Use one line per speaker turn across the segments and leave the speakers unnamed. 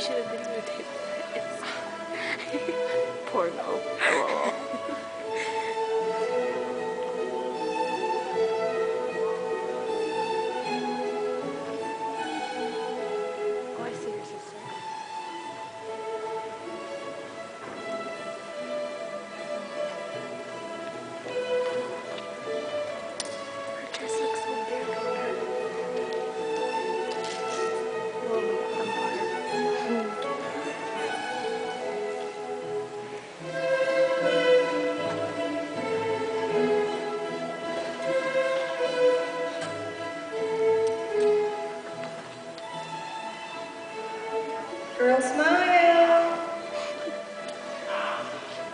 should have videotaped it. Porno. LOL. Oh, I see your sister. Her dress looks so big on her. Well, the bottom part.
Girl, smile.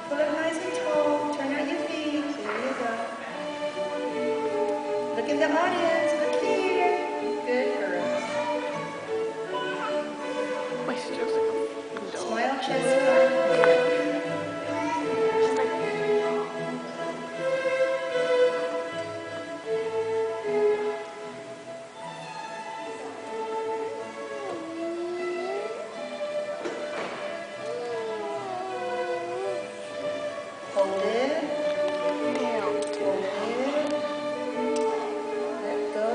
Pull it nice and tall. Turn out your feet. There you go. Look at the audience. Look here. Good girls.
My sister's like a fucking dog.
Smile, Jessica.
She's like,
Hold it.
damn.
Hold it. Let go.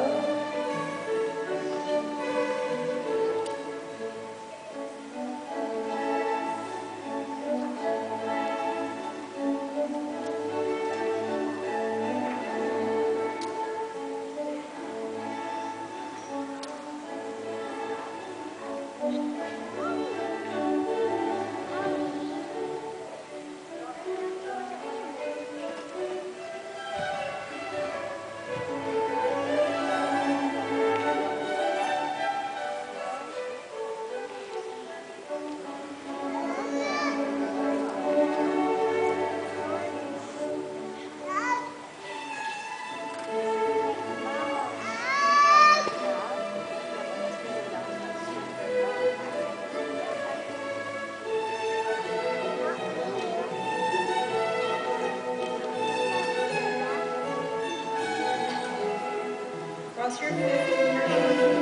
Cross your fingers.